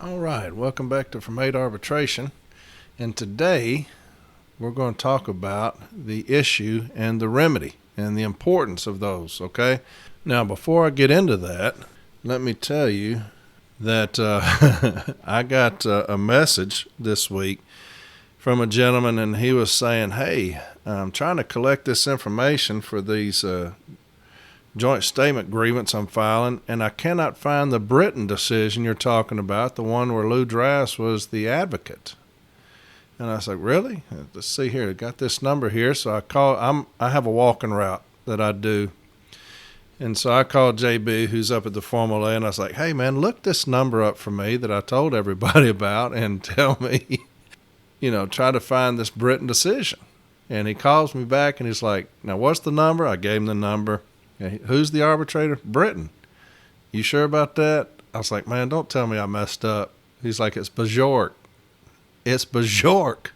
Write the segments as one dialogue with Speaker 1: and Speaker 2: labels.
Speaker 1: All right, welcome back to From A to Arbitration. And today we're going to talk about the issue and the remedy and the importance of those, okay? Now, before I get into that, let me tell you that I got a message this week from a gentleman, and he was saying, hey, I'm trying to collect this information for these joint statement grievance I'm filing, and I cannot find the Britain decision you're talking about, the one where Lou Drass was the advocate. And I was like, really? Let's see here. I got this number here, so I have a walking route that I do. And so I called JB, who's up at the Formula A, and I was like, hey, man, look this number up for me that I told everybody about and tell me, try to find this Britain decision. And he calls me back, and he's like, now, what's the number? I gave him the number. Who's the arbitrator? Britain. You sure about that? I was like, man, don't tell me I messed up. He's like, it's Bjork. It's Bjork.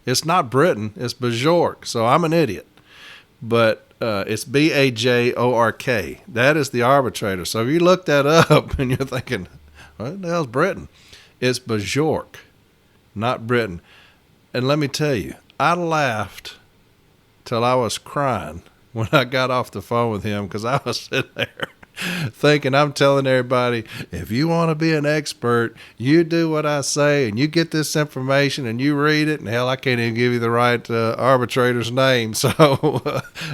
Speaker 1: It's not Britain. It's Bjork. So I'm an idiot. But it's Bajork. That is the arbitrator. So if you look that up and you're thinking, what the hell's Britain? It's Bjork, not Britain. And let me tell you, I laughed till I was crying when I got off the phone with him, because I was sitting there thinking, I'm telling everybody, if you want to be an expert, you do what I say and you get this information and you read it. And hell, I can't even give you the right arbitrator's name. So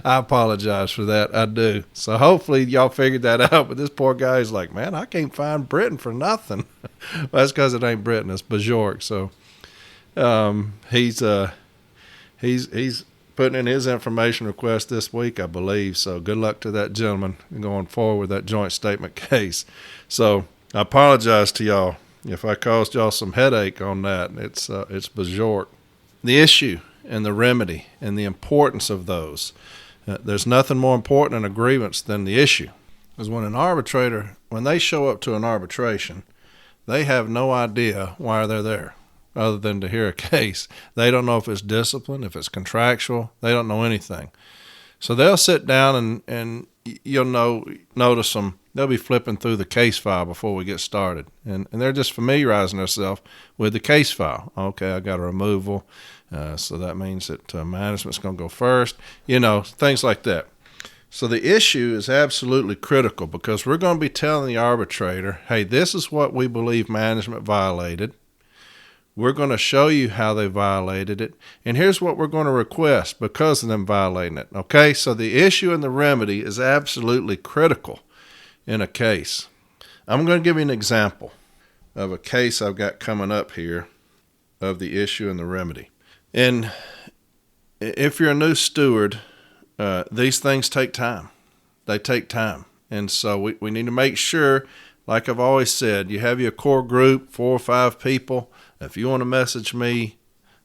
Speaker 1: I apologize for that. I do. So hopefully y'all figured that out. But this poor guy is like, man, I can't find Britain for nothing. Well, that's because it ain't Britain. It's Bjork. So he's putting in his information request this week, I believe. So good luck to that gentleman going forward with that joint statement case. So I apologize to y'all if I caused y'all some headache on that. It's Bjork. The issue and the remedy and the importance of those. There's nothing more important in a grievance than the issue. Because when they show up to an arbitration, they have no idea why they're there, other than to hear a case. They don't know if it's discipline, if it's contractual. They don't know anything. So they'll sit down and you'll notice them. They'll be flipping through the case file before we get started. And they're just familiarizing themselves with the case file. Okay, I got a removal. So that means that management's going to go first. Things like that. So the issue is absolutely critical, because we're going to be telling the arbitrator, hey, this is what we believe management violated. We're going to show you how they violated it, and here's what we're going to request because of them violating it. Okay, so the issue and the remedy is absolutely critical in a case. I'm going to give you an example of a case I've got coming up here of the issue and the remedy. And if you're a new steward, these things take time. They take time. And so we need to make sure, like I've always said, you have your core group, 4 or 5 people. If you want to message me,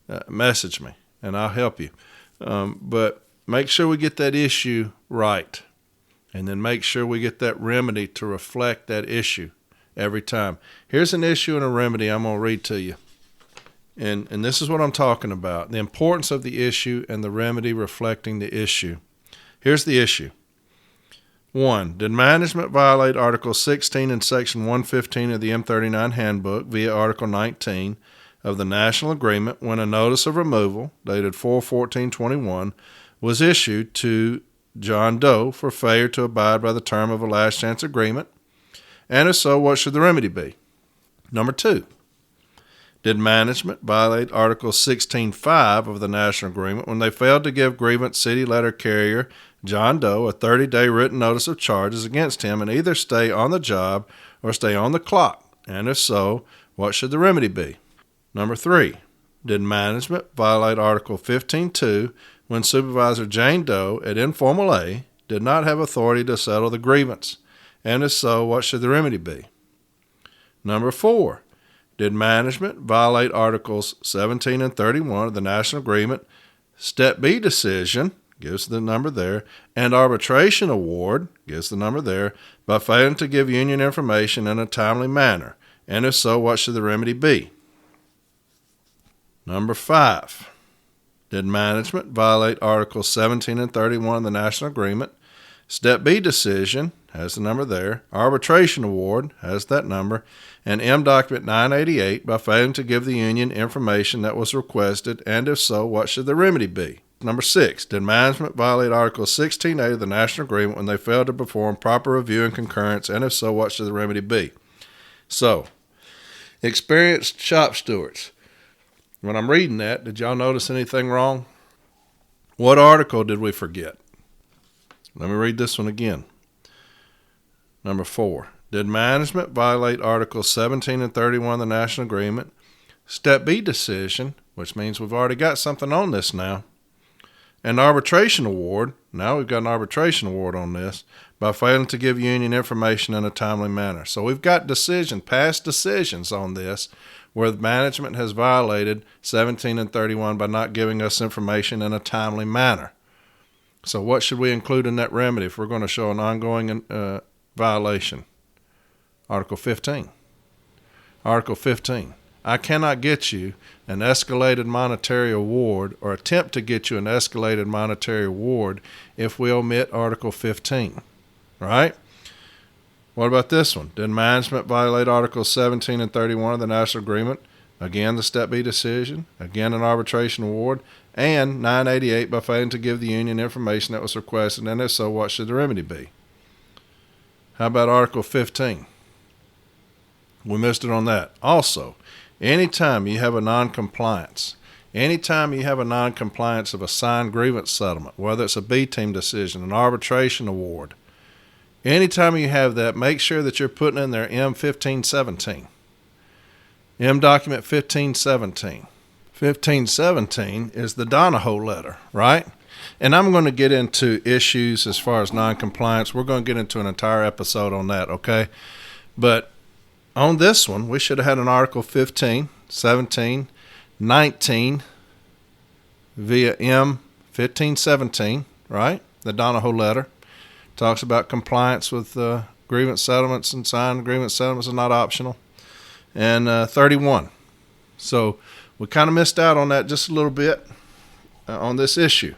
Speaker 1: and I'll help you. But make sure we get that issue right, and then make sure we get that remedy to reflect that issue every time. Here's an issue and a remedy I'm going to read to you. And this is what I'm talking about, the importance of the issue and the remedy reflecting the issue. Here's the issue. 1. Did management violate Article 16 and Section 115 of the M39 Handbook via Article 19 of the National Agreement when a notice of removal, dated 4/14/21, was issued to John Doe for failure to abide by the term of a last chance agreement? And if so, what should the remedy be? Number 2. Did management violate Article 16.5 of the National Agreement when they failed to give grievance city letter carrier John Doe a 30-day written notice of charges against him and either stay on the job or stay on the clock? And if so, what should the remedy be? Number 3. Did management violate Article 15.2 when Supervisor Jane Doe at Informal A did not have authority to settle the grievance? And if so, what should the remedy be? Number 4. Did management violate Articles 17 and 31 of the National Agreement, Step B decision, gives the number there, and arbitration award, gives the number there, by failing to give union information in a timely manner? And if so, what should the remedy be? Number 5. Did management violate Articles 17 and 31 of the National Agreement, Step B decision has the number there. Arbitration award has that number. And M document 988 by failing to give the union information that was requested, and if so, what should the remedy be? Number 6, did management violate Article 16A of the National Agreement when they failed to perform proper review and concurrence, and if so, what should the remedy be? So, experienced shop stewards, when I'm reading that, did y'all notice anything wrong? What article did we forget? Let me read this one again. Number 4, did management violate Articles 17 and 31 of the National Agreement? Step B decision, which means we've already got something on this now. And arbitration award, now we've got an arbitration award on this, by failing to give union information in a timely manner. So we've got past decisions on this, where the management has violated 17 and 31 by not giving us information in a timely manner. So what should we include in that remedy if we're going to show an ongoing violation? Article 15. Article 15. I cannot get you an escalated monetary award or attempt to get you an escalated monetary award if we omit Article 15. Right? What about this one? Did management violate Articles 17 and 31 of the National Agreement? Again, the Step B decision. Again, an arbitration award. And 988 by failing to give the union information that was requested, and if so, what should the remedy be? How about Article 15? We missed it on that. Also, anytime you have a noncompliance of a signed grievance settlement, whether it's a B-team decision, an arbitration award, anytime you have that, make sure that you're putting in there M1517. M document 1517. 1517 is the Donahoe letter, right? And I'm going to get into issues as far as noncompliance. We're going to get into an entire episode on that, okay? But on this one, we should have had an Article 15, 17, 19 via M1517, right? The Donahoe letter talks about compliance with grievance settlements, and signed grievance settlements are not optional. And 31. So we kind of missed out on that just a little bit on this issue.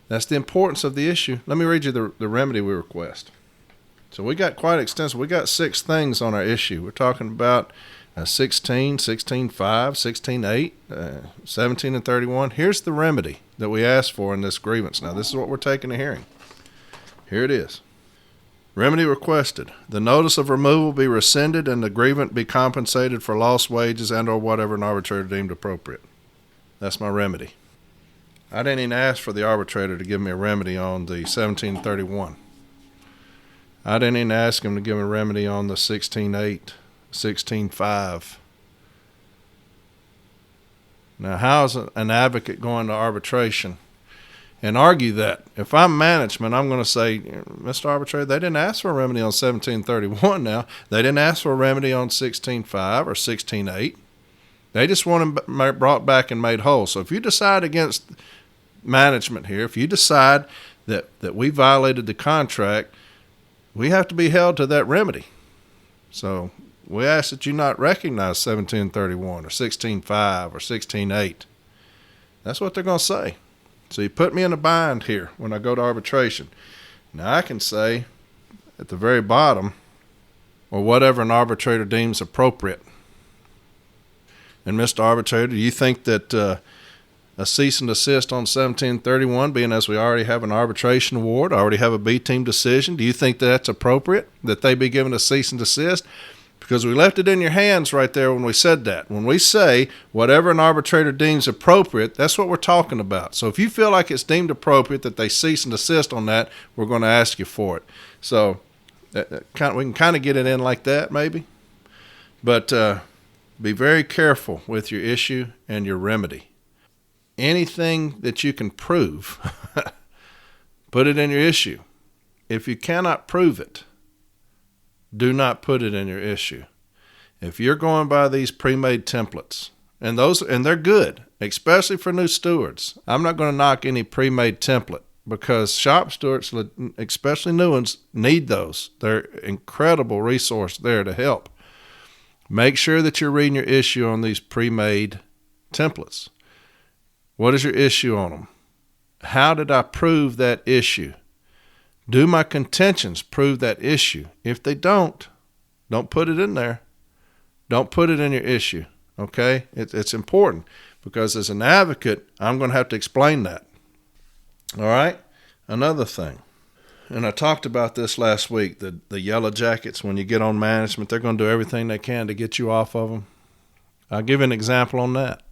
Speaker 1: That's the importance of the issue. Let me read you the remedy we request. So we got quite extensive. We got 6 things on our issue. We're talking about 16, 16.5, 16.8, 17 and 31. Here's the remedy that we asked for in this grievance. Now, this is what we're taking to hearing. Here it is. Remedy requested. The notice of removal be rescinded and the grievant be compensated for lost wages and or whatever an arbitrator deemed appropriate. That's my remedy. I didn't even ask for the arbitrator to give me a remedy on the 1731. I didn't even ask him to give me a remedy on the 16.8, 16.5. Now, how is an advocate going to arbitration and argue that? If I'm management, I'm going to say, Mr. Arbitrator, they didn't ask for a remedy on 1731 now. They didn't ask for a remedy on 16.5 or 16.8. They just want them brought back and made whole. So if you decide against management here, if you decide that we violated the contract, we have to be held to that remedy. So we ask that you not recognize 1731 or 16.5 or 16.8. That's what they're going to say. So you put me in a bind here when I go to arbitration. Now I can say at the very bottom, or whatever an arbitrator deems appropriate. And Mr. Arbitrator, do you think that a cease and desist on 1731, being as we already have an arbitration award, already have a B-team decision, do you think that's appropriate, that they be given a cease and desist? Because we left it in your hands right there when we said that. When we say whatever an arbitrator deems appropriate, that's what we're talking about. So if you feel like it's deemed appropriate that they cease and desist on that, we're going to ask you for it. So we can kind of get it in like that maybe. But be very careful with your issue and your remedy. Anything that you can prove, put it in your issue. If you cannot prove it, do not put it in your issue. If you're going by these pre-made templates, and they're good, especially for new stewards. I'm not going to knock any pre-made template because shop stewards, especially new ones, need those. They're an incredible resource there to help. Make sure that you're reading your issue on these pre-made templates. What is your issue on them? How did I prove that issue? Do my contentions prove that issue? If they don't put it in there. Don't put it in your issue, okay? It's important because as an advocate, I'm going to have to explain that. All right? Another thing, and I talked about this last week, the yellow jackets, when you get on management, they're going to do everything they can to get you off of them. I'll give you an example on that.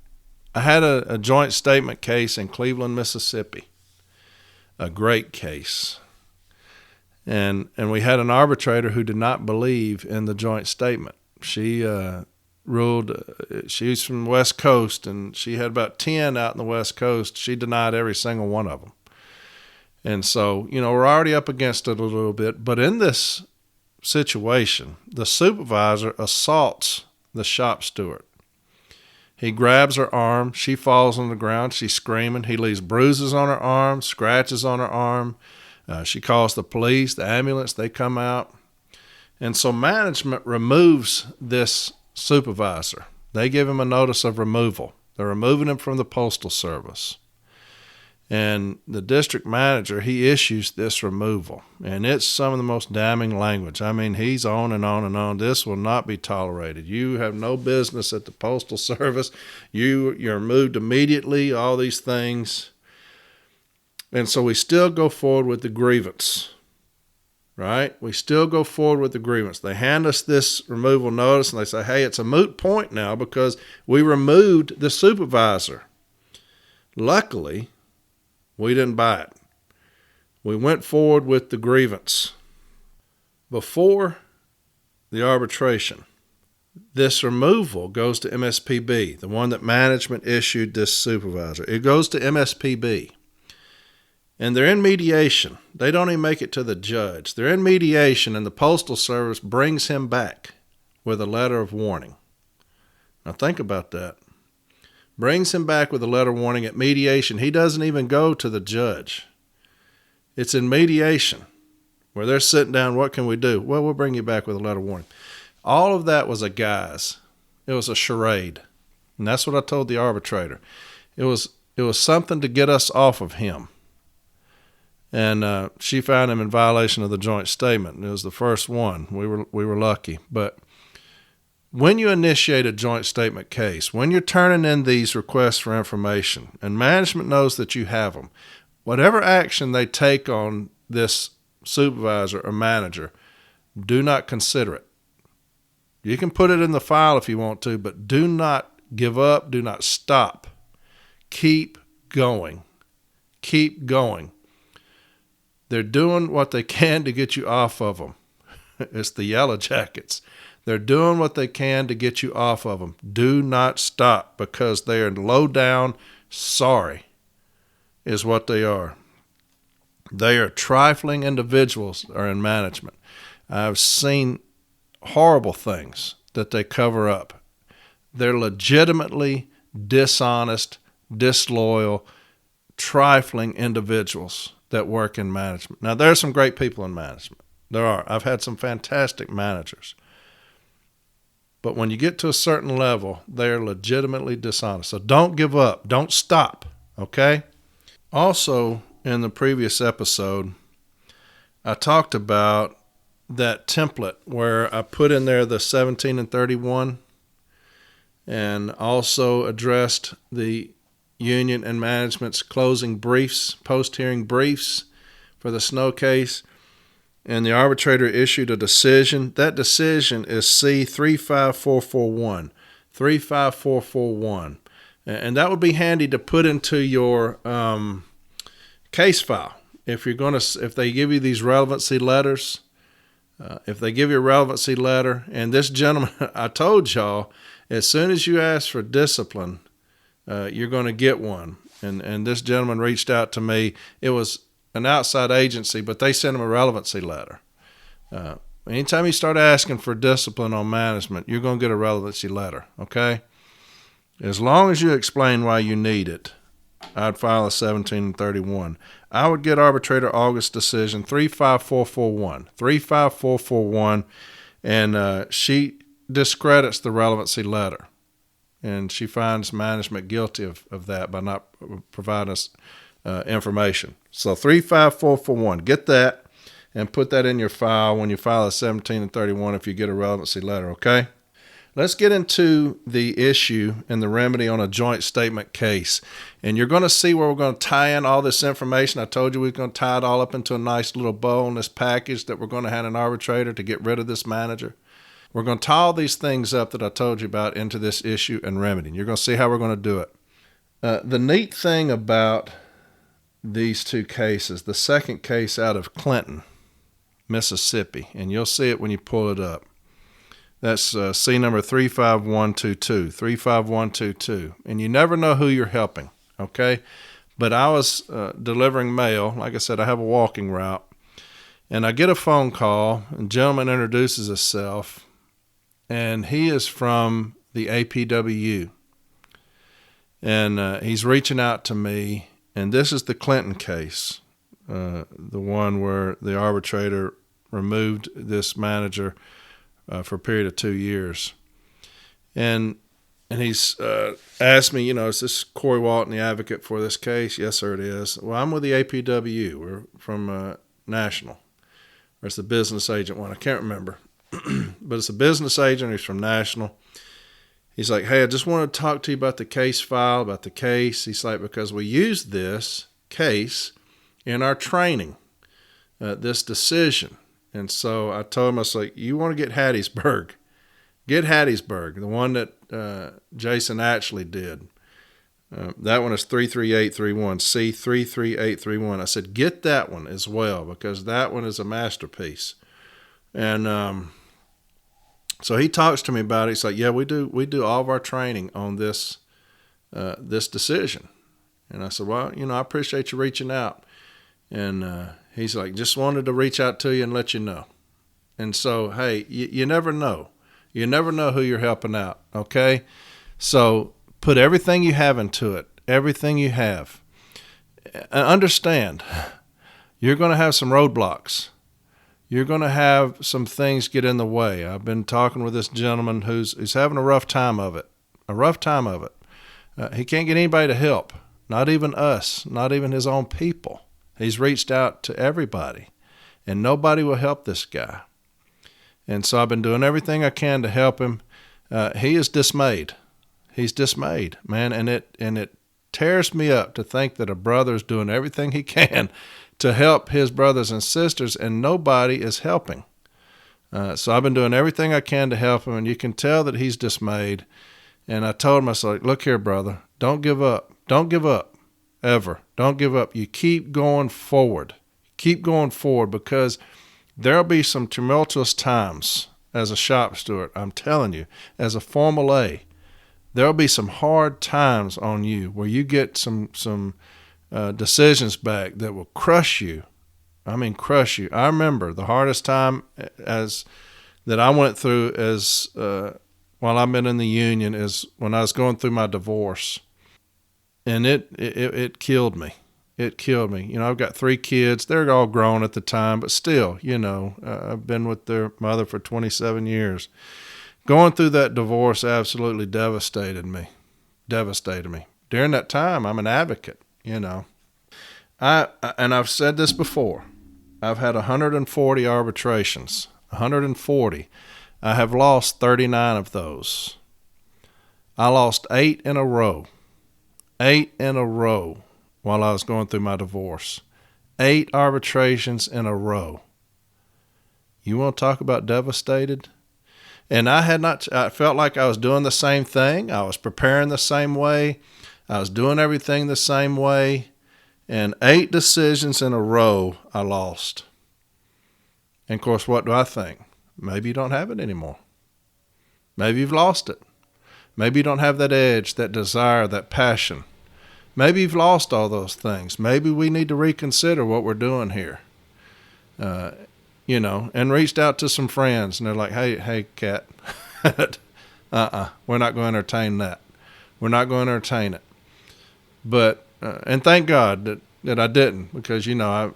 Speaker 1: I had a joint statement case in Cleveland, Mississippi, a great case. And we had an arbitrator who did not believe in the joint statement. She ruled, she's from the West Coast, and she had about 10 out in the West Coast. She denied every single one of them. And so, we're already up against it a little bit. But in this situation, the supervisor assaults the shop steward. He grabs her arm. She falls on the ground. She's screaming. He leaves bruises on her arm, scratches on her arm. She calls the police, the ambulance. They come out. And so management removes this supervisor. They give him a notice of removal. They're removing him from the Postal Service. And the district manager, he issues this removal. And it's some of the most damning language. I mean, he's on and on and on. This will not be tolerated. You have no business at the Postal Service. You're removed immediately, all these things. And so we still go forward with the grievance, right? We still go forward with the grievance. They hand us this removal notice, and they say, hey, it's a moot point now because we removed the supervisor. Luckily, we didn't buy it. We went forward with the grievance. Before the arbitration, this removal goes to MSPB, the one that management issued this supervisor. It goes to MSPB. And they're in mediation. They don't even make it to the judge. They're in mediation, and the Postal Service brings him back with a letter of warning. Now think about that. Brings him back with a letter of warning at mediation. He doesn't even go to the judge. It's in mediation where they're sitting down. What can we do? Well, we'll bring you back with a letter of warning. All of that was a guise. It was a charade. And that's what I told the arbitrator. It was something to get us off of him. And she found him in violation of the joint statement. It was the first one. We were lucky. But when you initiate a joint statement case, when you're turning in these requests for information, and management knows that you have them, whatever action they take on this supervisor or manager, do not consider it. You can put it in the file if you want to, but do not give up. Do not stop. Keep going. Keep going. They're doing what they can to get you off of them. It's the yellow jackets. They're doing what they can to get you off of them. Do not stop because they are low down sorry is what they are. They are trifling individuals that are in management. I've seen horrible things that they cover up. They're legitimately dishonest, disloyal, trifling individuals that work in management. Now, there are some great people in management. There are. I've had some fantastic managers. But when you get to a certain level, they are legitimately dishonest. So don't give up. Don't stop, okay? Also, in the previous episode, I talked about that template where I put in there the 17 and 31 and also addressed the union and management's closing briefs, post-hearing briefs for the Snow case. And the arbitrator issued a decision. That decision is C35441. 35441. And that would be handy to put into your case file. If they give you these relevancy letters, if they give you a relevancy letter, and this gentleman, I told y'all, as soon as you ask for discipline, you're going to get one. And this gentleman reached out to me. It was an outside agency, but they sent him a relevancy letter. Anytime you start asking for discipline on management, you're going to get a relevancy letter, okay? As long as you explain why you need it, I'd file a 1731. I would get Arbitrator August decision 35441. 35441, and she discredits the relevancy letter. And she finds management guilty of that by not providing us information. So 35441, get that. and put that in your file when you file a 17 and 31 if you get a relevancy letter, okay? Let's get into the issue and the remedy on a joint statement case. And you're going to see where we're going to tie in all this information. I told you we're going to tie it all up into a nice little bow on this package that we're going to have an arbitrator to get rid of this manager. We're going to tie all these things up that I told you about into this issue and remedy. And you're going to see how we're going to do it. The neat thing about these two cases, the second case out of Clinton, Mississippi, and you'll see it when you pull it up. That's C number 35122, 35122. And you never know who you're helping, okay? But I was delivering mail. Like I said, I have a walking route. And I get a phone call, and a gentleman introduces himself, and he is from the APWU. And he's reaching out to me, and this is the Clinton case, the one where the arbitrator removed this manager for a period of 2 years. And he's asked me, is this Corey Walton, the advocate for this case? Yes, sir, it is. Well, I'm with the APWU. We're from National. Or it's the business agent one. I can't remember. But it's a business agent. He's from National. He's like, hey, I just want to talk to you about the case file, about the case. He's like, because we use this case in our training, this decision. And so I told him, I was like, you want to get Hattiesburg. Get Hattiesburg, the one that Jason actually did. That one is 33831, C33831. I said, get that one as well, because that one is a masterpiece. And so he talks to me about it. He's like, yeah, we do all of our training on this decision. And I said, well, I appreciate you reaching out. And he's like, just wanted to reach out to you and let you know. And so, hey, you never know. You never know who you're helping out, okay? So put everything you have into it, everything you have. Understand, you're going to have some roadblocks. You're going to have some things get in the way. I've been talking with this gentleman who's having a rough time of it, He can't get anybody to help, not even us, not even his own people. He's reached out to everybody, and nobody will help this guy. And so I've been doing everything I can to help him. He is dismayed. He's dismayed, man, and it tears me up to think that a brother is doing everything he can to help his brothers and sisters, and nobody is helping. So I've been doing everything I can to help him, and you can tell that he's dismayed. And I told him, I said, look here, brother, don't give up. Don't give up, ever. Don't give up. You keep going forward. Keep going forward, because there'll be some tumultuous times as a shop steward. I'm telling you, as a Formal A, there'll be some hard times on you where you get some decisions back that will crush you. I mean, crush you. I remember the hardest time that I went through while I've been in the union is when I was going through my divorce, and it killed me. It killed me. I've got 3 kids. They're all grown at the time, but still, I've been with their mother for 27 years. Going through that divorce absolutely devastated me. During that time, I'm an advocate, and I've said this before. I've had 140 arbitrations, 140. I have lost 39 of those. I lost 8 in a row. 8 in a row while I was going through my divorce. 8 arbitrations in a row. You want to talk about devastated? And I felt like I was doing the same thing. I was preparing the same way. I was doing everything the same way. And 8 decisions in a row I lost. And of course, what do I think? Maybe you don't have it anymore. Maybe you've lost it. Maybe you don't have that edge, that desire, that passion. Maybe you've lost all those things. Maybe we need to reconsider what we're doing here. And reached out to some friends, and they're like, hey, Cat, we're not going to entertain that. We're not going to entertain it. But, and thank God that I didn't, because, I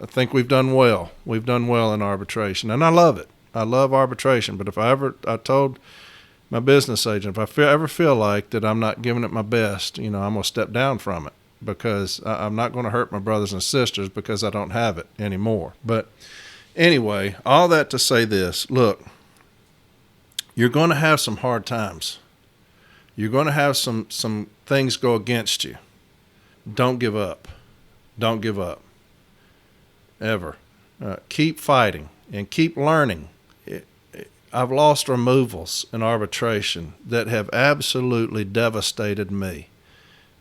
Speaker 1: think we've done well. We've done well in arbitration, and I love it. I love arbitration, but I told my business agent, if I ever feel like that I'm not giving it my best, I'm going to step down from it, because I'm not going to hurt my brothers and sisters because I don't have it anymore. But anyway, all that to say this, look, you're going to have some hard times. You're going to have some things go against you. Don't give up. Don't give up. Ever. Keep fighting and keep learning. I've lost removals in arbitration that have absolutely devastated me.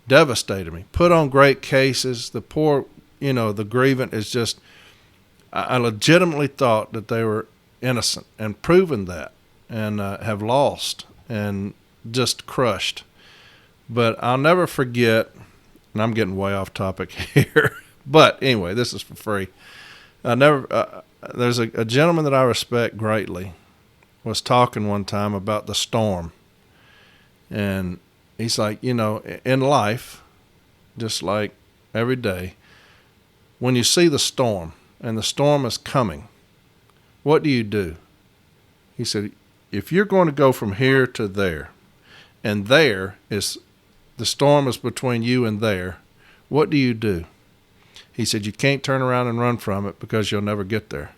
Speaker 1: Put on great cases. The poor, the grievant is just, I legitimately thought that they were innocent and proven that, and have lost and just crushed. But I'll never forget, and I'm getting way off topic here, but anyway, this is for free. There's a gentleman that I respect greatly was talking one time about the storm. And he's like, in life, just like every day, when you see the storm and the storm is coming, what do? He said, if you're going to go from here to there, and there is, the storm is between you and there, what do? He said, you can't turn around and run from it because you'll never get there.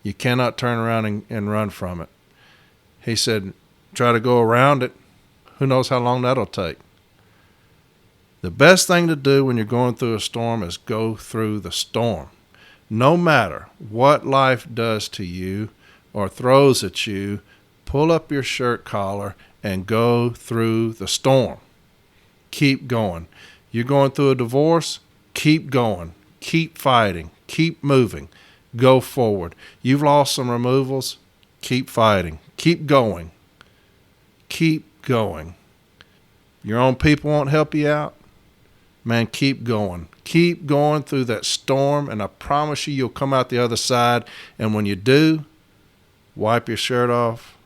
Speaker 1: You cannot turn around and run from it. He said, try to go around it. Who knows how long that'll take? The best thing to do when you're going through a storm is go through the storm. No matter what life does to you or throws at you, pull up your shirt collar and go through the storm. Keep going. You're going through a divorce? Keep going. Keep fighting. Keep moving. Go forward. You've lost some removals? Keep fighting. Keep going. Keep going. Your own people won't help you out? Man, keep going. Keep going through that storm, and I promise you'll come out the other side. And when you do, wipe your shirt off,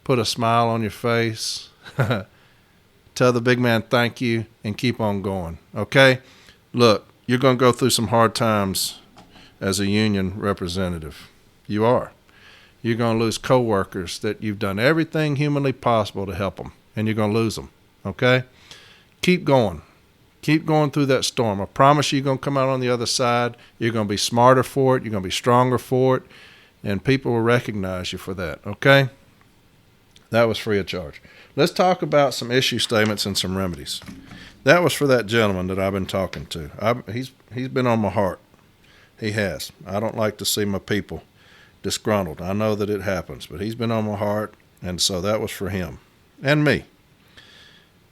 Speaker 1: put a smile on your face, tell the big man thank you, and keep on going, okay? Look, you're going to go through some hard times as a union representative. You are. You're going to lose coworkers that you've done everything humanly possible to help them, and you're going to lose them, okay? Keep going. Keep going through that storm. I promise you're going to come out on the other side. You're going to be smarter for it. You're going to be stronger for it, and people will recognize you for that, okay? That was free of charge. Let's talk about some issue statements and some remedies. That was for that gentleman that I've been talking to. He's been on my heart. He has. I don't like to see my people disgruntled. I know that it happens, but he's been on my heart, and so that was for him and me.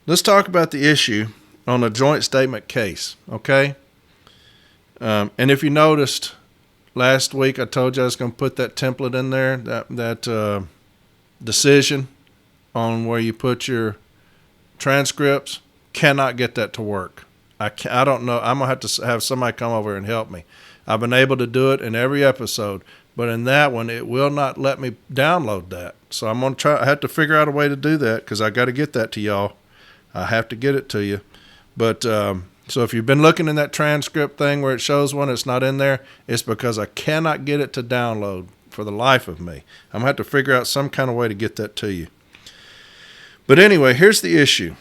Speaker 1: Let's talk about the issue on a joint statement case, okay? And if you noticed, last week I told you I was going to put that template in there, that decision on where you put your transcripts. Cannot get that to work. I don't know. I'm going to have somebody come over and help me. I've been able to do it in every episode, but in that one, it will not let me download that. So I'm going to try. I have to figure out a way to do that because I got to get that to y'all. I have to get it to you. But so if you've been looking in that transcript thing where it shows one, it's not in there, it's because I cannot get it to download for the life of me. I'm going to have to figure out some kind of way to get that to you. But anyway, here's the issue.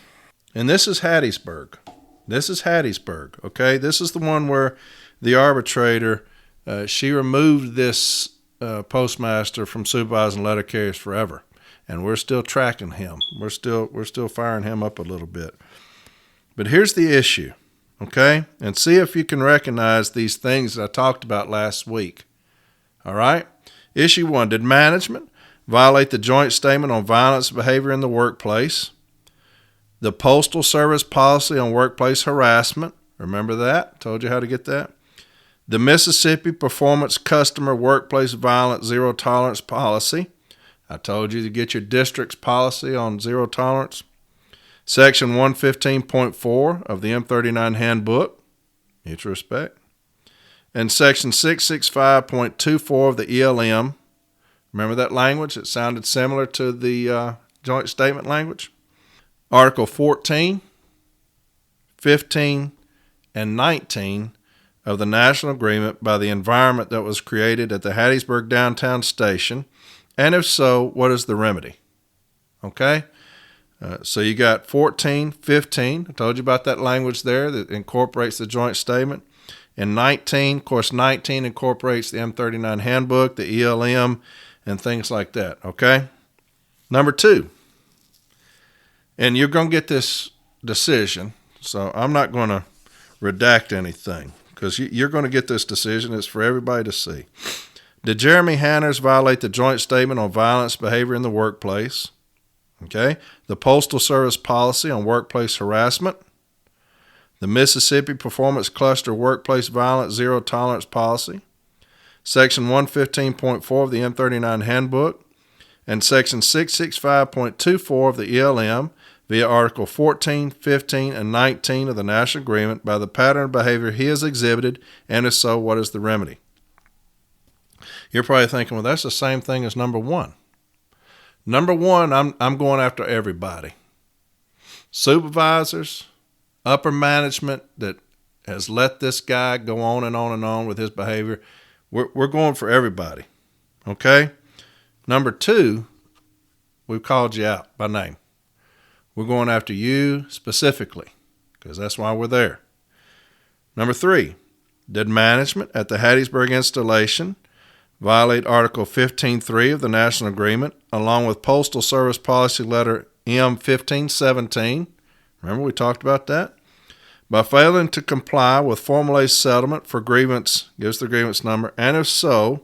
Speaker 1: And this is Hattiesburg. Okay? This is the one where the arbitrator, she removed this postmaster from supervising letter carriers forever. And we're still tracking him. We're still firing him up a little bit. But here's the issue, okay? And see if you can recognize these things that I talked about last week. All right? Issue 1, did management violate the joint statement on violence behavior in the workplace? The Postal Service policy on workplace harassment. Remember that? Told you how to get that. The Mississippi Performance Customer Workplace Violence Zero Tolerance Policy. I told you to get your district's policy on zero tolerance. Section 115.4 of the M39 Handbook. Mutual respect. And Section 665.24 of the ELM. Remember that language? It sounded similar to the joint statement language. Article 14, 15, and 19 of the National Agreement by the environment that was created at the Hattiesburg Downtown Station, and if so, what is the remedy? Okay? So you got 14, 15. I told you about that language there that incorporates the joint statement. And 19, of course, 19 incorporates the M39 handbook, the ELM, and things like that, okay? Number 2, and you're going to get this decision, so I'm not going to redact anything because you're going to get this decision. It's for everybody to see. Did Jeremy Hanners violate the joint statement on violence behavior in the workplace? Okay. The Postal Service policy on workplace harassment, the Mississippi Performance Cluster Workplace Violence Zero Tolerance Policy, Section 115.4 of the M39 Handbook, and Section 665.24 of the ELM via Article 14, 15, and 19 of the National Agreement by the pattern of behavior he has exhibited, and if so, what is the remedy? You're probably thinking, well, that's the same thing as number 1. Number 1, I'm going after everybody. Supervisors, upper management that has let this guy go on and on and on with his behavior. We're going for everybody. Okay? Number 2, we've called you out by name. We're going after you specifically because that's why we're there. Number 3, did management at the Hattiesburg installation violate Article 15.3 of the National Agreement, along with Postal Service Policy Letter M1517? Remember we talked about that? By failing to comply with formalized settlement for grievance, gives the grievance number, and if so,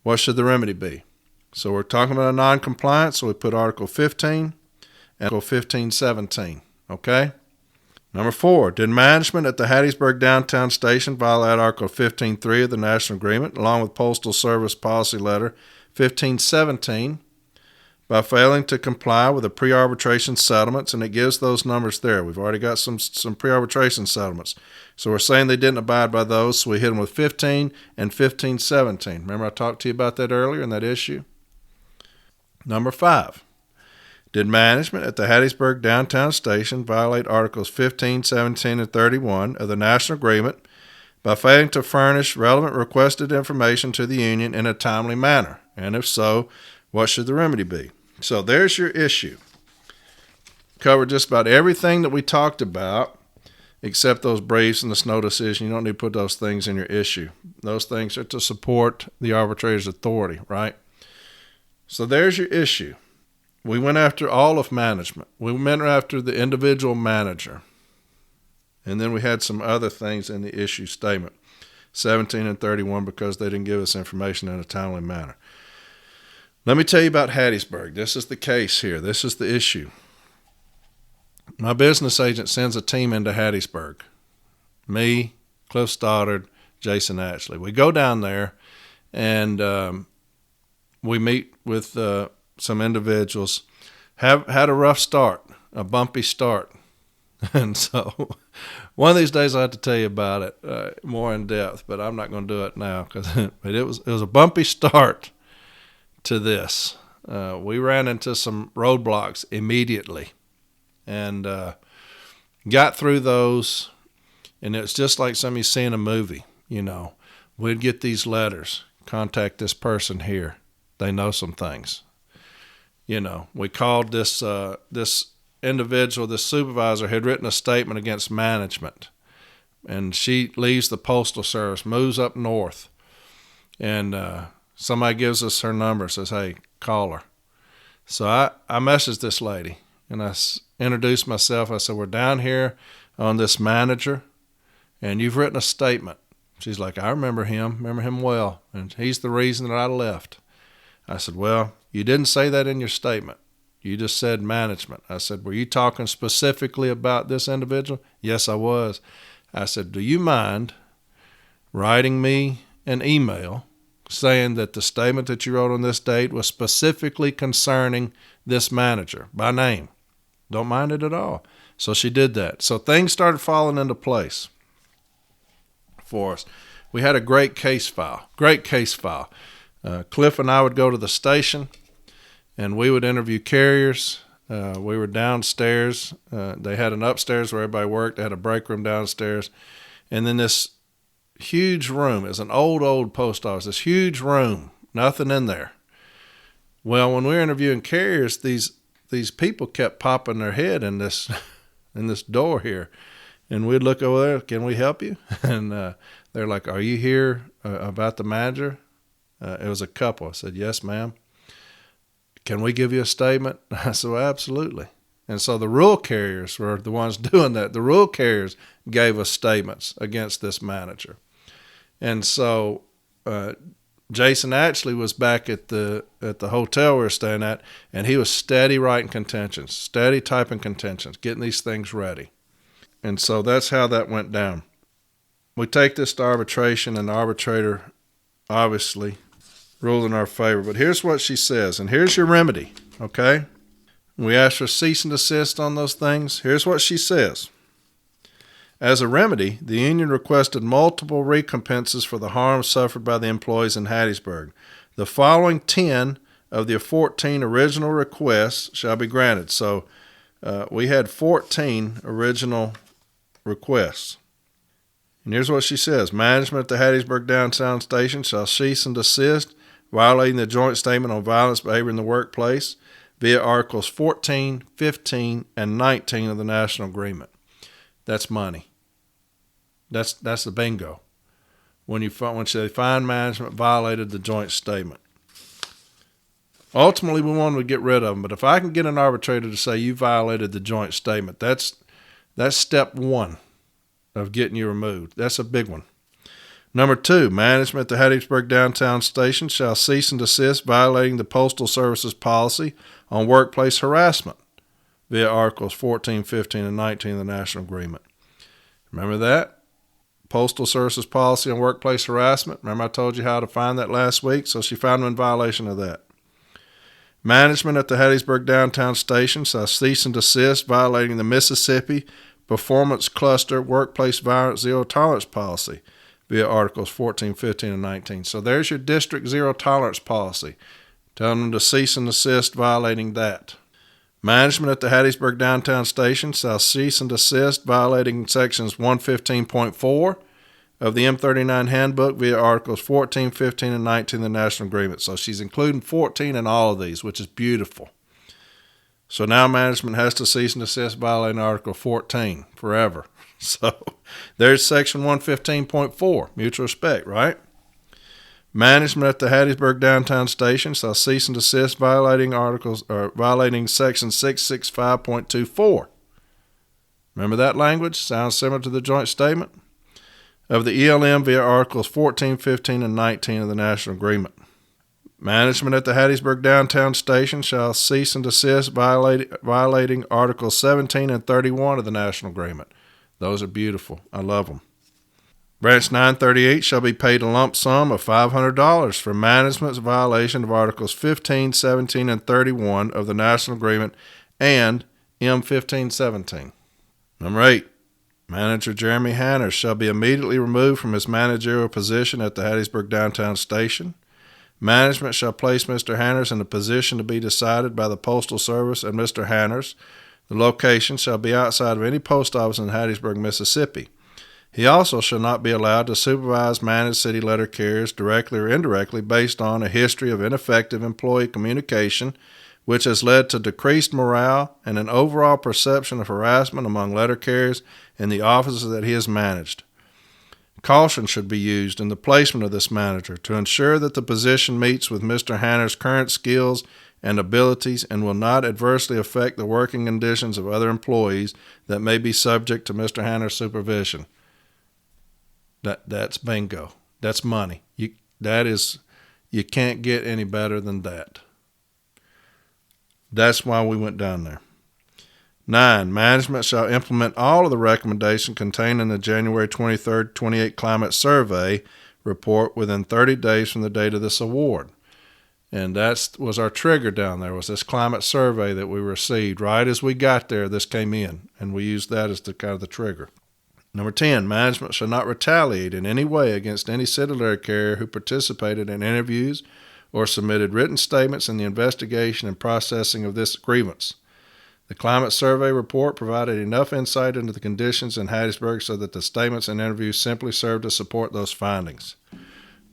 Speaker 1: what should the remedy be? So we're talking about a non-compliance, so we put Article 15 and Article 1517, okay? Number 4, did management at the Hattiesburg Downtown Station violate Article 15.3 of the National Agreement, along with Postal Service Policy Letter 1517, by failing to comply with the pre-arbitration settlements? And it gives those numbers there. We've already got some pre-arbitration settlements. So we're saying they didn't abide by those, so we hit them with 15 and 1517. Remember I talked to you about that earlier in that issue? Number 5. Did management at the Hattiesburg Downtown Station violate Articles 15, 17, and 31 of the National Agreement by failing to furnish relevant requested information to the union in a timely manner? And if so, what should the remedy be? So there's your issue. Covered just about everything that we talked about except those briefs and the snow decision. You don't need to put those things in your issue. Those things are to support the arbitrator's authority, right? So there's your issue. We went after all of management. We went after the individual manager. And then we had some other things in the issue statement, 17 and 31, because they didn't give us information in a timely manner. Let me tell you about Hattiesburg. This is the case here. This is the issue. My business agent sends a team into Hattiesburg. Me, Cliff Stoddard, Jason Ashley. We go down there and we meet with some individuals. Had a rough start, a bumpy start. And so one of these days I have to tell you about it more in depth, but I'm not going to do it now because it was a bumpy start to this. We ran into some roadblocks immediately and got through those, and it's just like something you see in a movie. You know, we'd get these letters, contact this person here. They know some things. You know, we called this individual, this supervisor, had written a statement against management, and she leaves the Postal Service, moves up north, and somebody gives us her number, says, hey, call her. So I messaged this lady, and I introduced myself. I said, we're down here on this manager, and you've written a statement. She's like, I remember him well, and he's the reason that I left. I said, well, you didn't say that in your statement. You just said management. I said, were you talking specifically about this individual? Yes, I was. I said, do you mind writing me an email saying that the statement that you wrote on this date was specifically concerning this manager by name? Don't mind it at all. So she did that. So things started falling into place for us. We had a great case file. Cliff and I would go to the station, and we would interview carriers. We were downstairs. They had an upstairs where everybody worked. They had a break room downstairs. And then this huge room is an old post office, this huge room, nothing in there. Well, when we were interviewing carriers, these these people kept popping their head in this in this door here, and we'd look over there. Can we help you? And they're like, "Are you here about the manager?" It was a couple. I said, "Yes, ma'am." "Can we give you a statement?" I said, "Well, absolutely." And so the rule carriers were the ones doing that. The rule carriers gave us statements against this manager. And so Jason actually was back at the hotel we were staying at, and he was steady writing contentions, steady typing contentions, getting these things ready. And so that's how that went down. We take this to arbitration, and the arbitrator obviously ruled in our favor. But here's what she says, and here's your remedy, okay? We asked for cease and desist on those things. Here's what she says. As a remedy, the union requested multiple recompenses for the harm suffered by the employees in Hattiesburg. The following 10 of the 14 original requests shall be granted. So we had 14 original requests. And here's what she says. Management at the Hattiesburg Downtown Station shall cease and desist, violating the joint statement on violence behavior in the workplace via Articles 14, 15, and 19 of the National Agreement. That's money. That's the bingo. When they find management violated the joint statement. Ultimately, we wanted to get rid of them, but if I can get an arbitrator to say you violated the joint statement, that's step one of getting you removed. That's a big one. Number 2, management at the Hattiesburg Downtown Station shall cease and desist violating the Postal Service's policy on workplace harassment via Articles 14, 15, and 19 of the National Agreement. Remember that? Postal Service's policy on workplace harassment. Remember I told you how to find that last week? So she found them in violation of that. Management at the Hattiesburg Downtown Station shall cease and desist violating the Mississippi Performance Cluster Workplace Violence Zero Tolerance Policy via Articles 14, 15, and 19. So there's your district zero tolerance policy. Telling them to cease and desist violating that. Management at the Hattiesburg Downtown Station shall cease and desist violating sections 115.4 of the M39 Handbook via Articles 14, 15, and 19 of the National Agreement. So she's including 14 in all of these, which is beautiful. So now management has to cease and desist violating Article 14 forever. So there's section 115.4, mutual respect, right? Management at the Hattiesburg Downtown Station shall cease and desist violating section 665.24. Remember that language? Sounds similar to the joint statement of the ELM via Articles 14, 15, and 19 of the National Agreement. Management at the Hattiesburg Downtown Station shall cease and desist violating Articles 17 and 31 of the National Agreement. Those are beautiful. I love them. Branch 938 shall be paid a lump sum of $500 for management's violation of Articles 15, 17, and 31 of the National Agreement and M1517. Number 8, Manager Jeremy Hanners shall be immediately removed from his managerial position at the Hattiesburg Downtown Station. Management shall place Mr. Hanners in a position to be decided by the Postal Service and Mr. Hanners. The location shall be outside of any post office in Hattiesburg, Mississippi. He also shall not be allowed to supervise managed city letter carriers directly or indirectly based on a history of ineffective employee communication, which has led to decreased morale and an overall perception of harassment among letter carriers in the offices that he has managed. Caution should be used in the placement of this manager to ensure that the position meets with Mr. Hanner's current skills and abilities and will not adversely affect the working conditions of other employees that may be subject to Mr. Hanner's supervision. That's bingo. That's money. You can't get any better than that. That's why we went down there. 9, management shall implement all of the recommendations contained in the January 23rd, 28 Climate Survey report within 30 days from the date of this award. And that was our trigger down there, was this climate survey that we received. Right as we got there, this came in, and we used that as the kind of the trigger. Number 10, management shall not retaliate in any way against any city letter carrier who participated in interviews or submitted written statements in the investigation and processing of this grievance. The climate survey report provided enough insight into the conditions in Hattiesburg so that the statements and interviews simply served to support those findings.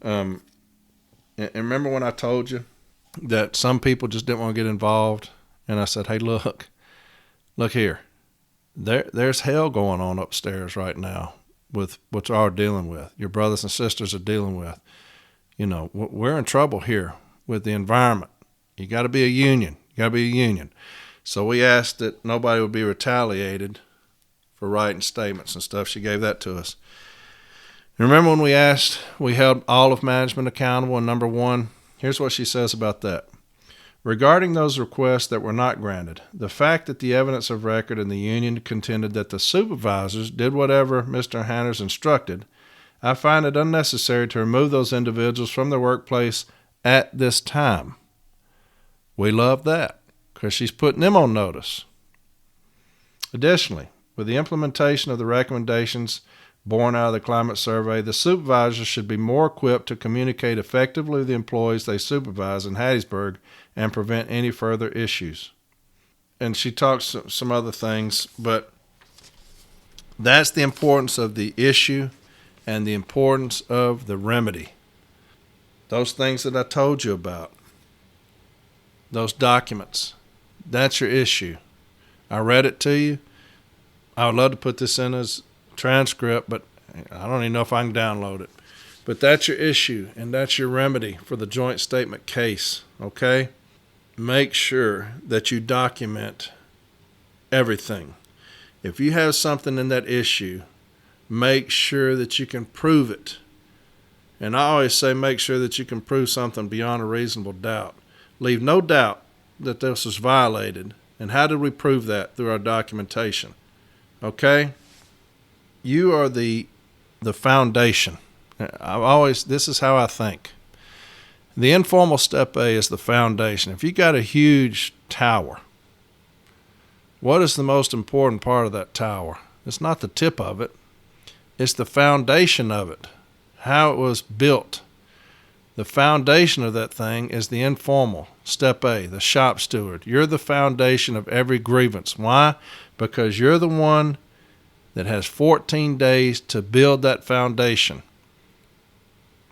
Speaker 1: And remember when I told you that some people just didn't want to get involved And I said, hey, look here. There's hell going on upstairs right now with what you are dealing with. Your brothers and sisters are dealing with. We're in trouble here with the environment. You got to be a union. So we asked that nobody would be retaliated for writing statements and stuff. She gave that to us. And remember when we held all of management accountable in number 1? Here's what she says about that. Regarding those requests that were not granted, the fact that the evidence of record in the union contended that the supervisors did whatever Mr. Hanners instructed, I find it unnecessary to remove those individuals from their workplace at this time. We love that because she's putting them on notice. Additionally, with the implementation of the recommendations born out of the climate survey, the supervisors should be more equipped to communicate effectively with the employees they supervise in Hattiesburg and prevent any further issues. And she talks some other things, but that's the importance of the issue and the importance of the remedy. Those things that I told you about, those documents, that's your issue. I read it to you. I would love to put this in as transcript, but I don't even know if I can download it. But that's your issue, and that's your remedy for the joint statement case, okay? Make sure that you document everything. If you have something in that issue, make sure that you can prove it. And I always say make sure that you can prove something beyond a reasonable doubt. Leave no doubt that this was violated. And how did we prove that? Through our documentation. Okay? You are the foundation. This is how I think. The informal step A is the foundation. If you got a huge tower, what is the most important part of that tower? It's not the tip of it. It's the foundation of it, how it was built. The foundation of that thing is the informal step A, the shop steward. You're the foundation of every grievance. Why? Because you're the one that has 14 days to build that foundation.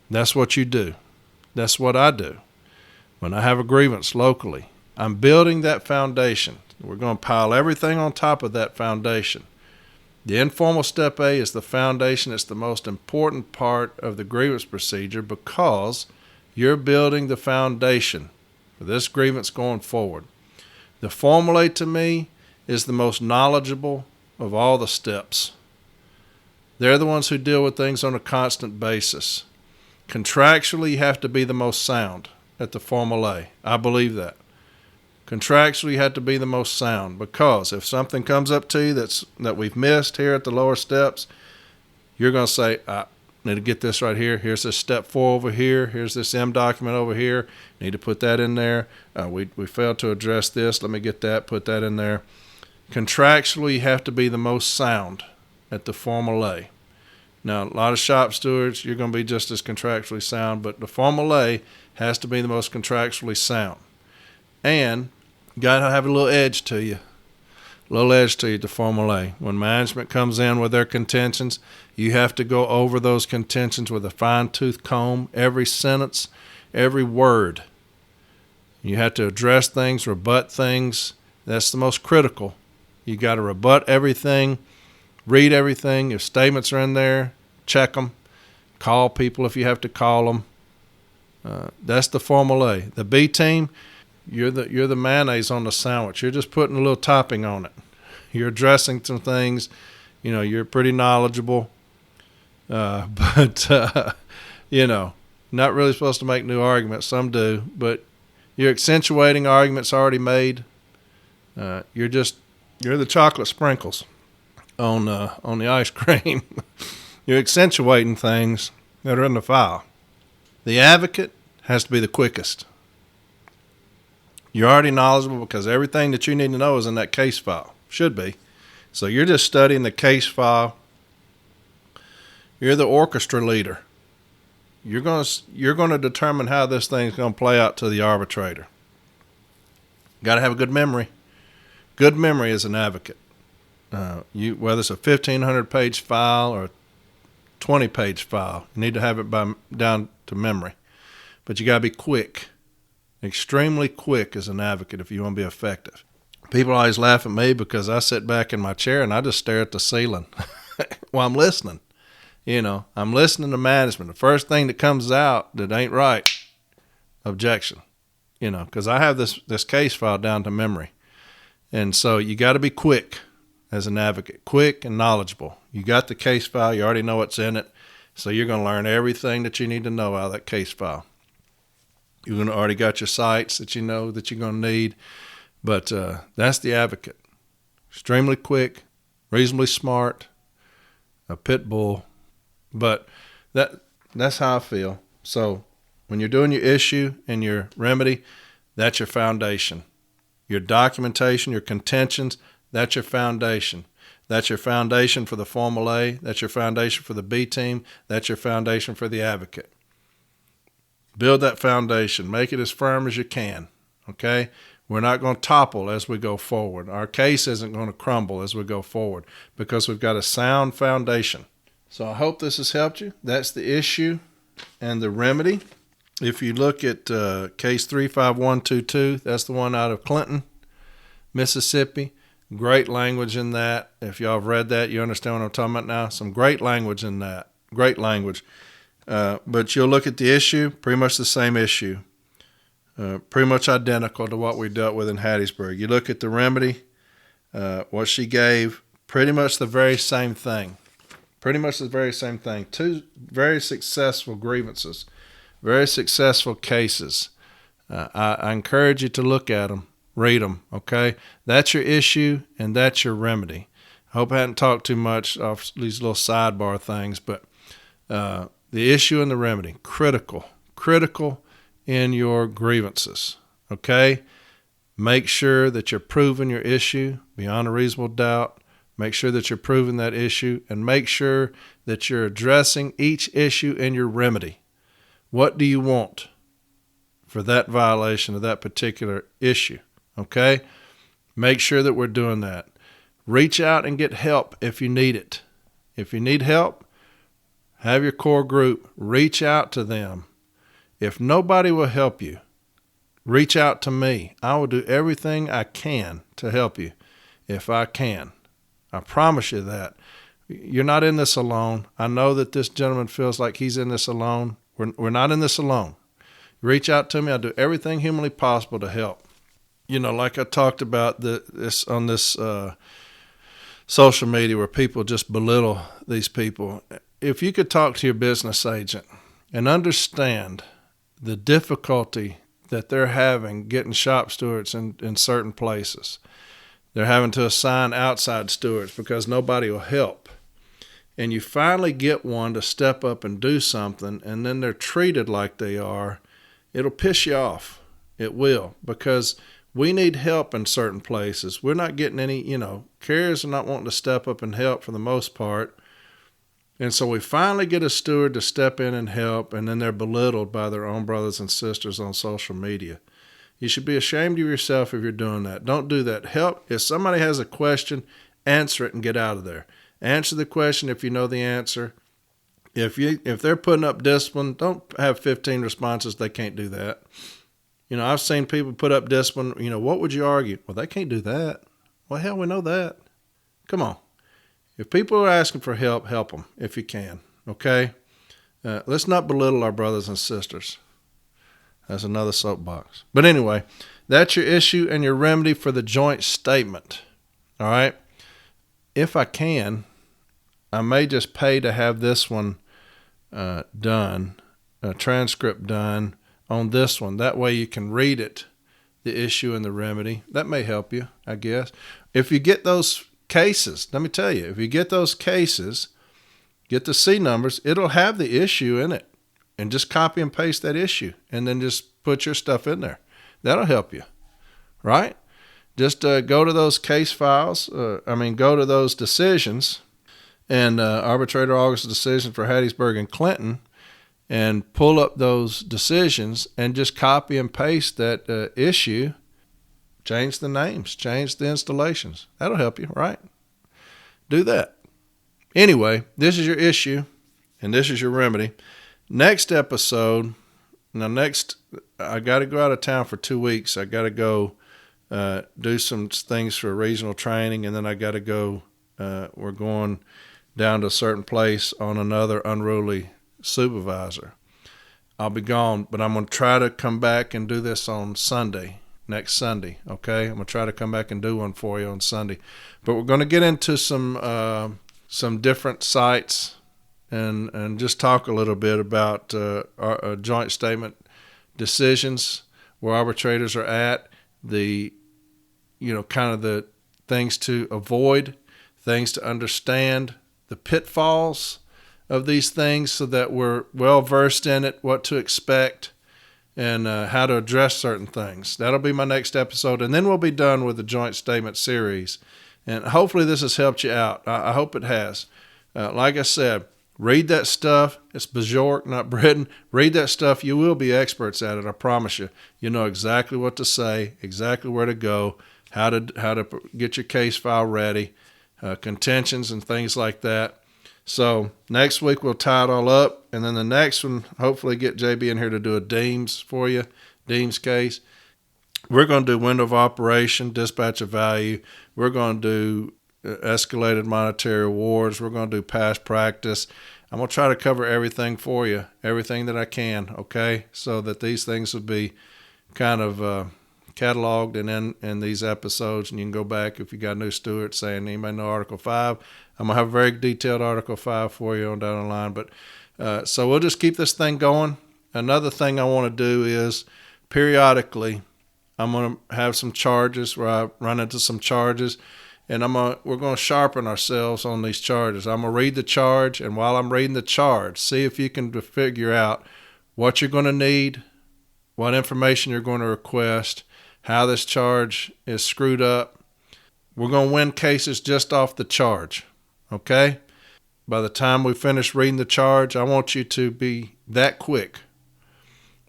Speaker 1: That's what you do. That's what I do. When I have a grievance locally, I'm building that foundation. We're going to pile everything on top of that foundation. The informal step A is the foundation. It's the most important part of the grievance procedure because you're building the foundation for this grievance going forward. The formal A to me is the most knowledgeable of all the steps. They're the ones who deal with things on a constant basis. Contractually, you have to be the most sound at the formal A. I believe that. Contractually, you have to be the most sound because if something comes up to you that we've missed here at the lower steps, you're going to say, I need to get this right here. Here's this step 4 over here. Here's this M document over here. Need to put that in there. We failed to address this. Let me get that, put that in there. Contractually, you have to be the most sound at the formal A. Now, a lot of shop stewards, you're going to be just as contractually sound, but the formal A has to be the most contractually sound. And you got to have a little edge to you. To formal A. When management comes in with their contentions, you have to go over those contentions with a fine-tooth comb, every sentence, every word. You have to address things, rebut things. That's the most critical. You got to rebut everything, read everything. If statements are in there, check them. Call people if you have to call them. That's the formal A. The B team, you're the mayonnaise on the sandwich. You're just putting a little topping on it. You're addressing some things. You're pretty knowledgeable, but not really supposed to make new arguments. Some do, but you're accentuating arguments already made. You're the chocolate sprinkles on the ice cream. You're accentuating things that are in the file. The advocate has to be the quickest. You're already knowledgeable because everything that you need to know is in that case file. Should be. So you're just studying the case file. You're the orchestra leader. You're going to determine how this thing's going to play out to the arbitrator. Got to have a good memory. Good memory as an advocate. Whether it's a 1,500-page file or a 20-page file, you need to have it down to memory. But you got to be quick. Extremely quick as an advocate if you want to be effective. People always laugh at me because I sit back in my chair and I just stare at the ceiling while I'm listening. I'm listening to management. The first thing that comes out that ain't right, objection. Because I have this case file down to memory. And so you got to be quick as an advocate, quick and knowledgeable. You got the case file. You already know what's in it. So you're going to learn everything that you need to know out of that case file. You're going to already got your cites that you know that you're going to need. But that's the advocate. Extremely quick, reasonably smart, a pit bull. But that's how I feel. So when you're doing your issue and your remedy, that's your foundation. Your documentation, your contentions, that's your foundation. That's your foundation for the Formal A. That's your foundation for the B team. That's your foundation for the advocate. Build that foundation. Make it as firm as you can, okay? We're not going to topple as we go forward. Our case isn't going to crumble as we go forward because we've got a sound foundation. So I hope this has helped you. That's the issue and the remedy. If you look at case 35122, that's the one out of Clinton, Mississippi. Great language in that. If y'all have read that, you understand what I'm talking about now. Some great language in that. Great language. But you'll look at the issue, pretty much the same issue. Pretty much identical to what we dealt with in Hattiesburg. You look at the remedy, what she gave, pretty much the very same thing. Pretty much the very same thing. Two very successful grievances, very successful cases. I encourage you to look at them. Read them, okay? That's your issue, and that's your remedy. I hope I hadn't talked too much off these little sidebar things, but the issue and the remedy, critical in your grievances, okay? Make sure that you're proving your issue beyond a reasonable doubt. Make sure that you're proving that issue, and make sure that you're addressing each issue in your remedy. What do you want for that violation of that particular issue? Okay? Make sure that we're doing that. Reach out and get help if you need it. If you need help, have your core group. Reach out to them. If nobody will help you, reach out to me. I will do everything I can to help you if I can. I promise you that. You're not in this alone. I know that this gentleman feels like he's in this alone. We're not in this alone. Reach out to me. I'll do everything humanly possible to help. Like I talked about this on this social media where people just belittle these people. If you could talk to your business agent and understand the difficulty that they're having getting shop stewards in certain places. They're having to assign outside stewards because nobody will help. And you finally get one to step up and do something, and then they're treated like they are, it'll piss you off. It will, because we need help in certain places. We're not getting any, carriers are not wanting to step up and help for the most part. And so we finally get a steward to step in and help, and then they're belittled by their own brothers and sisters on social media. You should be ashamed of yourself if you're doing that. Don't do that. Help. If somebody has a question, answer it and get out of there. Answer the question if you know the answer. If they're putting up discipline, don't have 15 responses. They can't do that. I've seen people put up discipline. What would you argue? Well, they can't do that. Well, hell, we know that. Come on. If people are asking for help, help them if you can, okay? Let's not belittle our brothers and sisters. That's another soapbox. But anyway, that's your issue and your remedy for the joint statement, all right? If I can, I may just pay to have this one done, a transcript done on this one. That way you can read it, the issue and the remedy. That may help you, I guess. If you get those cases, let me tell you, if you get those cases, get the C numbers, it'll have the issue in it. And just copy and paste that issue and then just put your stuff in there. That'll help you, right? Just go to those case files. Go to those decisions and Arbitrator August's decision for Hattiesburg and Clinton and pull up those decisions and just copy and paste that issue. Change the names, change the installations. That'll help you, right? Do that. Anyway, this is your issue and this is your remedy. Next episode, Now next, I got to go out of town for 2 weeks. I got to go do some things for regional training, and then I got to go. We're going down to a certain place on another unruly supervisor. I'll be gone, but I'm going to try to come back and do this on Sunday, next Sunday, okay? I'm going to try to come back and do one for you on Sunday. But we're going to get into some different sites and just talk a little bit about our joint statement decisions, where arbitrators are at, kind of the things to avoid, things to understand, the pitfalls of these things so that we're well versed in it, what to expect, and how to address certain things. That'll be my next episode, and then we'll be done with the joint statement series. And hopefully this has helped you out. I hope it has. Like I said, read that stuff. It's Bjork, not Britain. Read that stuff. You will be experts at it, I promise you. You know exactly what to say, exactly where to go, how to get your case file ready, contentions and things like that. So next week we'll tie it all up, and then the next one, hopefully get JB in here to do a Deems for you, Deems case. We're going to do window of operation, dispatch of value. We're going to do escalated monetary awards. We're going to do past practice. I'm going to try to cover everything for you, everything that I can, okay, so that these things will be kind of cataloged and in these episodes, and you can go back if you got new stewards saying, anybody know Article 5? I'm going to have a very detailed Article 5 for you on down the line. But so we'll just keep this thing going. Another thing I want to do is periodically I'm going to have some charges where I run into some charges, and we're going to sharpen ourselves on these charges. I'm going to read the charge, and while I'm reading the charge, see if you can figure out what you're going to need, what information you're going to request, how this charge is screwed up. We're going to win cases just off the charge, okay? By the time we finish reading the charge, I want you to be that quick.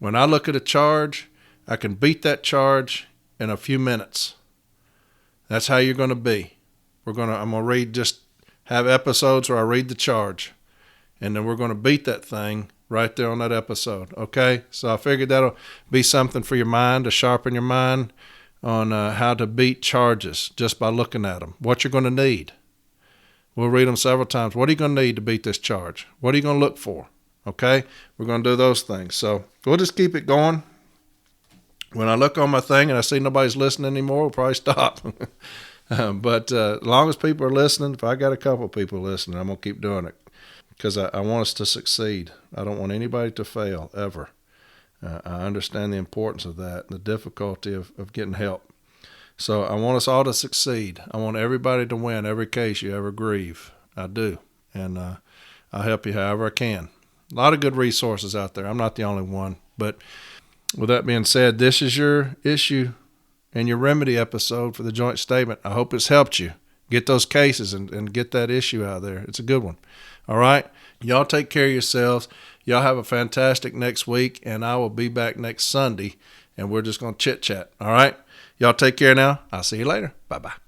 Speaker 1: When I look at a charge, I can beat that charge in a few minutes. That's how you're going to be. I'm going to read, just have episodes where I read the charge, and then we're going to beat that thing right there on that episode, okay? So I figured that'll be something for your mind, to sharpen your mind on how to beat charges just by looking at them, what you're going to need. We'll read them several times. What are you going to need to beat this charge? What are you going to look for, okay? We're going to do those things. So we'll just keep it going. When I look on my thing and I see nobody's listening anymore, we'll probably stop. But as long as people are listening, if I got a couple people listening, I'm going to keep doing it. Because I want us to succeed. I don't want anybody to fail, ever. I understand the importance of that, the difficulty of getting help. So I want us all to succeed. I want everybody to win every case you ever grieve. I do. And I'll help you however I can. A lot of good resources out there. I'm not the only one. But with that being said, this is your issue and your remedy episode for the joint statement. I hope it's helped you get those cases and get that issue out there. It's a good one. All right. Y'all take care of yourselves. Y'all have a fantastic next week, and I will be back next Sunday, and we're just going to chit-chat. All right. Y'all take care now. I'll see you later. Bye-bye.